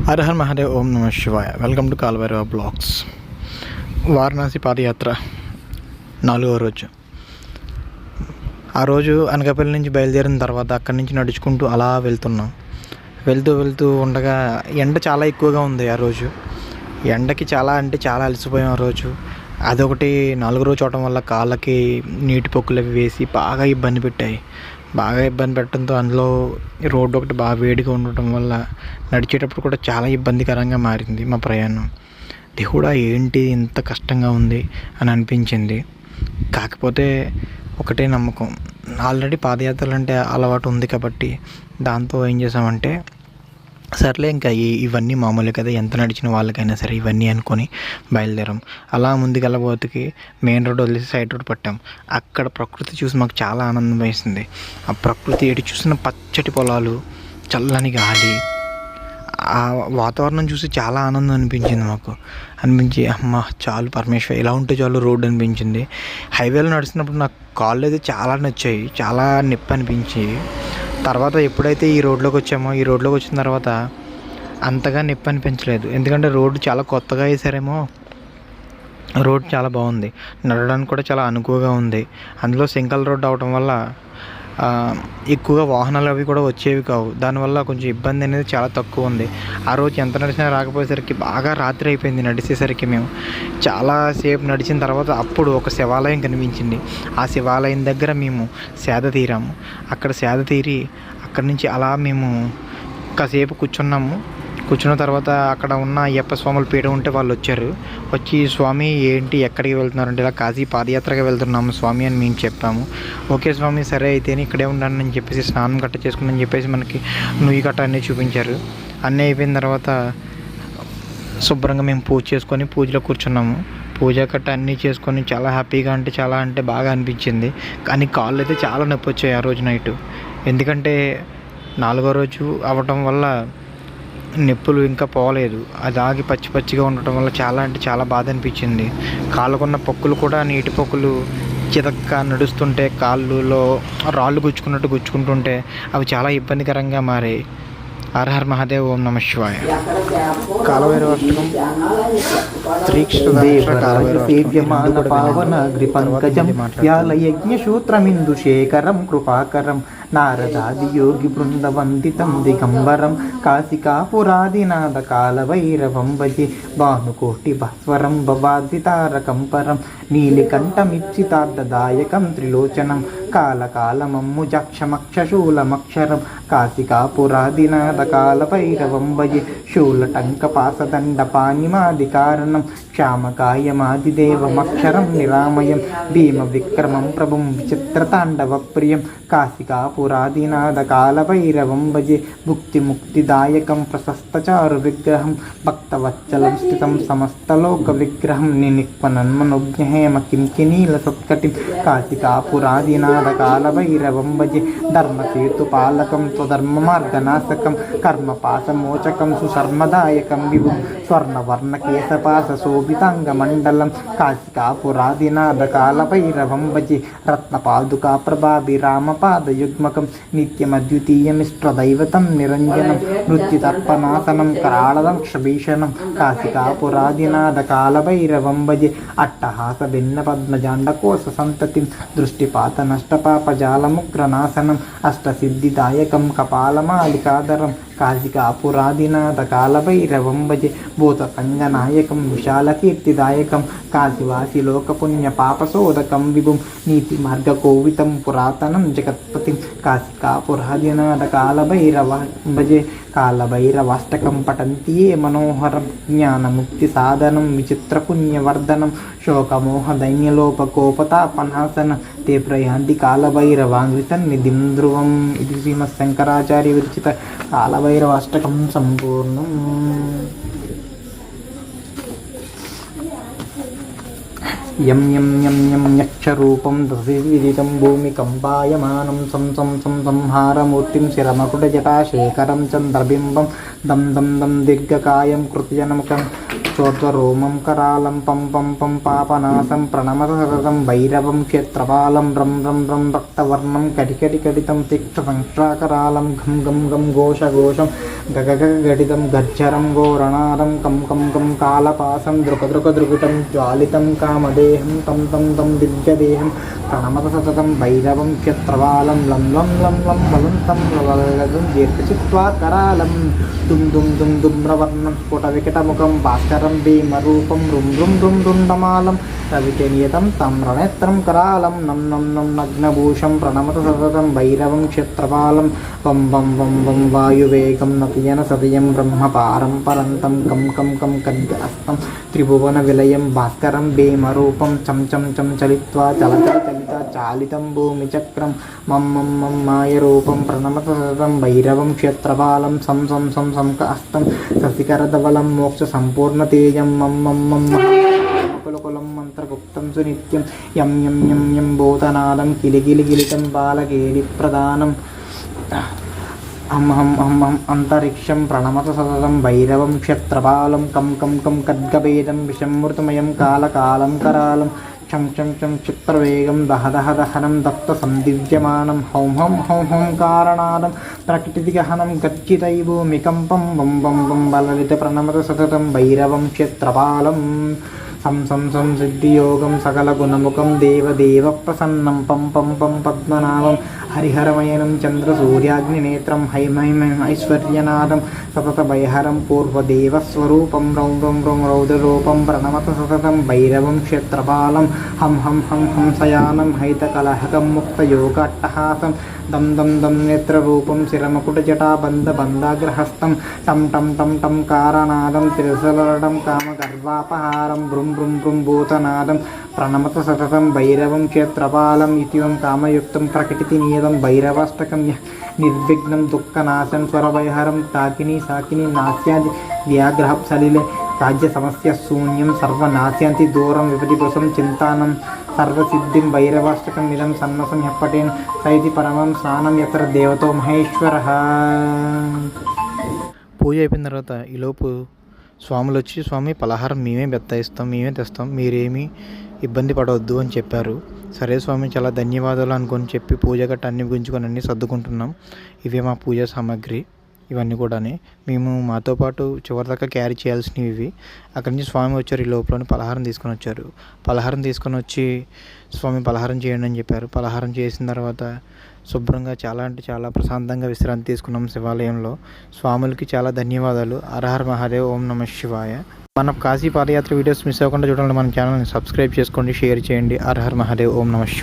హర her Mahadev, ఓం నమ శివాయ. Welcome to Kalabhairava blogs. Varanasi పాదయాత్ర 4వ రోజు. ఆ రోజు అనకాపల్లి నుంచి బయలుదేరిన తర్వాత అక్కడి నుంచి నడుచుకుంటూ అలా వెళ్తూ ఉండగా ఎండ చాలా ఎక్కువగా ఉంది. ఆ రోజు ఎండకి చాలా అలసిపోయాం. ఆ రోజు అదొకటి 4 రోజు అవడం వల్ల కాళ్ళకి నీటి పొక్కులు అవి వేసి బాగా ఇబ్బంది పెట్టడంతో అందులో రోడ్డు ఒకటి బాగా వేడిగా ఉండటం వల్ల నడిచేటప్పుడు కూడా చాలా ఇబ్బందికరంగా మారింది మా ప్రయాణం. ఇది కూడా ఏంటి ఇంత కష్టంగా ఉంది అని అనిపించింది. కాకపోతే ఒకటే నమ్మకం, ఆల్రెడీ పాదయాత్రలు అంటే అలవాటు ఉంది కాబట్టి దాంతో ఏం చేసామంటే సర్లే ఇంకా ఇవన్నీ మామూలే కదా, ఎంత నడిచిన వాళ్ళకైనా సరే ఇవన్నీ అనుకొని బయలుదేరాం. అలా ముందుకెళ్ళబోతుకి మెయిన్ రోడ్ వదిలేసి సైడ్ రోడ్ పట్టాం. అక్కడ ప్రకృతి చూసి మాకు చాలా ఆనందం వేసింది. ఆ ప్రకృతి ఎటు చూసిన పచ్చటి పొలాలు, చల్లని గాలి, ఆ వాతావరణం చూసి చాలా ఆనందం అనిపించి అమ్మ చాలు పరమేశ్వర, ఇలా ఉంటే చాలు రోడ్డు అనిపించింది. హైవేలో నడుస్తున్నప్పుడు నాకు కాళ్ళు అయితే చాలా నచ్చాయి, చాలా నొప్పి అనిపించి తర్వాత ఎప్పుడైతే ఈ రోడ్లోకి వచ్చిన తర్వాత అంతగా నొప్పి అనిపించలేదు. ఎందుకంటే రోడ్డు చాలా కొత్తగా వేసారేమో, రోడ్డు చాలా బాగుంది, నడవడానికి కూడా చాలా అనుకువగా ఉంది. అందులో సింగల్ రోడ్డు అవడం వల్ల ఎక్కువగా వాహనాలు అవి కూడా వచ్చేవి కావు. దానివల్ల కొంచెం ఇబ్బంది అనేది చాలా తక్కువ ఉంది. ఆ రోజు ఎంత నడిచినా రాకపోయేసరికి బాగా రాత్రి అయిపోయింది. నడిచేసరికి మేము చాలాసేపు నడిచిన తర్వాత అప్పుడు ఒక శివాలయం కనిపించింది. ఆ శివాలయం దగ్గర మేము సేద తీరాము. అక్కడ సేద తీరి అక్కడి నుంచి అలా మేము కాసేపు కూర్చున్న తర్వాత అక్కడ ఉన్న అయ్యప్ప స్వాముల పీఠ ఉంటే వాళ్ళు వచ్చి స్వామి ఏంటి ఎక్కడికి వెళ్తున్నారంటే, ఇలా కాశీ పాదయాత్రగా వెళ్తున్నాము స్వామి అని మేము చెప్పాము. ఓకే స్వామి సరే అయితేనే ఇక్కడే ఉండండి అని చెప్పేసి స్నానం గట్ట చేసుకుని చెప్పేసి మనకి నుయ్యి గట్ట అన్నీ చూపించారు. అన్నీ అయిపోయిన తర్వాత శుభ్రంగా మేము పూజలో కూర్చున్నాము. పూజ కట్ట అన్నీ చేసుకొని చాలా హ్యాపీగా చాలా బాగా అనిపించింది. కానీ కాళ్ళు అయితే చాలా నొప్పి వచ్చాయి ఆ రోజు నైటు. ఎందుకంటే 4వ రోజు అవ్వటం వల్ల నొప్పులు ఇంకా పోలేదు. అది ఆగి పచ్చిగా ఉండటం వల్ల చాలా బాధ అనిపించింది. కాళ్ళకున్న పొక్కులు కూడా నీటి పొక్కులు చితక్క నడుస్తుంటే కాళ్ళులో రాళ్ళు గుచ్చుకుంటుంటే అవి చాలా ఇబ్బందికరంగా మారాయి. హర హర్ మహాదేవ్, ఓం నమ శివాయ. కాలభైరవ అష్టకం శేఖరం కృపాకరం నారదాది యోగి బృందవందితం దిగంబరం కాశికాపురాదినాథ కాలభైరవం భజే భానుకోటి భాస్వరం భవాదితారకం పరం నీలికంఠమిచ్చితార్థదాయకం త్రిలోచనం కాలకాలమమ్ము జక్షమక్షశూలమక్షరం కాశికాపురాదినాథ కాలభైరవం భజే శూలటంకపాసదండ పాణిమాది కారణం క్షామకాయమాదిదేవమక్షరం నిరామయం భీమ విక్రమం ప్రభుం విచిత్రతాండవ ప్రియం కాశికాపురాదినాథ కాలభైరవం భజే ముక్తిదాయకం ప్రశస్తచారు విగ్రహం భక్తవత్సలం స్థితం సమస్తలోక విగ్రహం నినిక్వనన్మనోజ్ఞహేమ కింకినీల సత్కటిం కాశికాపురాదినాథ కాలభైరవం భజే ధర్మసేతుపాలకం స్వధర్మమార్గనాశకం కర్మపాశమోచకం సుశర్మదాయకం విభుం స్వర్ణవర్ణకేశపాశ శోభితాంగమండలం కాశికాపురాదినాథ కాలభైరవం భజే రత్నపాదుకా ప్రభాభిరామపాదయుగ్మకం నిత్యమద్వితీయమిష్టదైవతం నిరంజనం నృత్యతర్పణాసనం కరాళదక్షభీషణం కాశికాపురాదినాథ కాలభైరవం భజే అట్టహాస భిన్న పద్మజాండకోశ సంతతిం దృష్టిపాత నష్టపాపజాలముగ్రనాశనం అష్టసిద్ధిదాయకం కపాలమాలికాధరం కాశికాపురాదినాథ కాలభైరవం భజే భూత సంగనాయకం విశాలకీర్తిదాయకం కాశివాసి లోకపుణ్య పాపశోధకం విభుం నీతి మార్గకోవితం పురాతనం జగత్పతిం కాశికాపురాదినాథ కాలభైరవ భజే కాలభైరవాష్టకం పఠంతి ఏ మనోహరం జ్ఞానముక్తి సాధనం విచిత్రపుణ్యవర్ధనం శోకమోహ దైన్యలోపకోపతాపనాశనం తే ప్రయాంతి కాలభైరవాంగ్రి సన్నిధిం ధ్రువం. ఇది శ్రీమత్ శంకరాచార్య విరచిత కాలభైరవాష్టకం సంపూర్ణం. యం యం యం యం యక్షరూపం దశవిదితం భూమికంపాయమానం సంహారమూర్తిం శిరమకుటజటాశేఖరం చంద్రబింబం దం దం దం దీర్ఘకాయం కృత్యనముఖం చోద్వరోమం కరాళం పం పం పం పాపనాశం ప్రణమత సతతం భైరవం క్షేత్రపాలం రం రం రం రక్తవర్ణం కటికటి కటితం తిక్త సంక్షాకరాళం ఘం గం గం ఘోష ఘోషం గగగ గడితం గర్జరం ఘోరణాదం కం కం కం కాలపాసం దృక దృక దృకుటం జ్వాలితం కామదేహం తం తం తం దివ్యదేహం ప్రణమత సతతం భైరవం క్షేత్రపాలం లం లం లం లం వలంతం లలలలం దీర్ఘచిత్వా కరాళం దుం దుం దుం దుమ్రవర్ణం స్ఫుట వికటముఖం భాస్కరం భీమరూపం రుం రుం రుం రుండమాలం రవికేనియతం తామ్రనేత్రం కరాళం నం నం నం నగ్నభూషం ప్రణమత సతతం భైరవం క్షేత్రపాలం వం వం వం వం వాయువేగం నతియన సతయం బ్రహ్మపారం పరంతం కం కం కం ఖడ్గహస్తం త్రిభువన విలయం భాస్కరం భీమరూపం చం చం చం చలిత్వా చలచల చలిత చాలితం భూమిచక్రం మం మం మం మాయరూపం ప్రణమత సతతం భైరవం క్షేత్రపాలం సం సం సం సంకహస్తం శశికరధవలం మోక్ష సంపూర్ణ తేజం మం మం మం కులకులం మంత్రగుప్తం సునిత్యం యం యం యం యం భూతనాదం కిలిగిలి గిలితం బాలకేలి ప్రధానం హం హం హం హం అంతరిక్షం ప్రణమత సతతం భైరవం క్షేత్రపాలం కం కం కం ఖడ్గభేదం విషమృతమయం కాలకాలం కరాళం క్షం క్షం క్షం క్షిప్రవేగం దహ దహ దహనం దత్త సందివ్యమానం హౌం హం హౌం హం కారణాదం ప్రకృతిగహనం గర్జితైభూమికంపం వం వం వం బలలిత ప్రణమత సతతం భైరవం క్షేత్రపాలం సం సం సం సిద్ధియోగం సకల గుణముఖం దేవదేవ ప్రసన్నం పం పం పం పద్మనాభం హరిహరమయనం చంద్ర సూర్యాగ్నినేత్రం హైమైమైం ఐశ్వర్యనాదం సతత భయహరం పూర్వదేవస్వరూపం రౌం రౌం రౌం రౌద్రరూపం ప్రణమత సతతం భైరవం క్షేత్రపాలం హం హం హం హంసయానం హైతకలహకం ముక్తయోగాట్టహాసం దం దం దం నేత్రరూపం శిరమకుటజటాబంధబంధాగ్రహస్థం టం టం టం టం కారణాదం త్రిసలడం కామగర్వాపహారం భృం భృం భృం భూతనాదం ప్రణమత సతతం భైరవం క్షేత్రపాలం ఇతివం కామయుక్తం ప్రకటినియతం భైరవాష్టకం నిర్విఘ్నం దుఃఖనాశం స్వరవైహరం తాకిని సాకిని నాస్యాది వ్యాగ్రహ సలిలే రాజ్య సమస్య శూన్యం సర్వనాశ్యంతి దూరం విపదిపుసం చింతానం సర్వసిద్ధిం భైరవాష్టకం ఇదం సన్నసం హెప్పటేన్ సైతి పరమం స్నానం ఎత్ర దేవతో మహేశ్వర. పూజ అయిపోయిన తర్వాత ఈలోపు స్వాములు వచ్చి స్వామి పలహారం మేమే బెత్తాయిస్తాం, మేమే తెస్తాం, మీరేమీ ఇబ్బంది పడవద్దు అని చెప్పారు. సరే స్వామి చాలా ధన్యవాదాలు అనుకొని చెప్పి పూజ గట్ట అన్ని గుంజుకొని అన్నీ సర్దుకుంటున్నాం. ఇవే మా పూజా సామాగ్రి. ఇవన్నీ కూడా మేము మాతో పాటు చివరిదాకా క్యారీ చేయాల్సినవి ఇవి. అక్కడి నుంచి స్వామి వచ్చారు, ఈ లోపల పలహారం తీసుకొని వచ్చారు. పలహారం తీసుకొని వచ్చి స్వామి పలహారం చేయండి అని చెప్పారు. పలహారం చేసిన తర్వాత శుభ్రంగా చాలా అంటే చాలా ప్రశాంతంగా విశ్రాంతి తీసుకున్నాం శివాలయంలో. స్వాములకి చాలా ధన్యవాదాలు. హర హర మహాదేవ్, ఓం నమః శివాయ. మన కాశీ పాదయాత్ర వీడియోస్ మిస్ అవ్వకుండా చూడాలంటే మన ఛానల్ని సబ్స్క్రైబ్ చేసుకోండి, షేర్ చేయండి. హర హర మహాదేవ్, ఓం నమః శివాయ.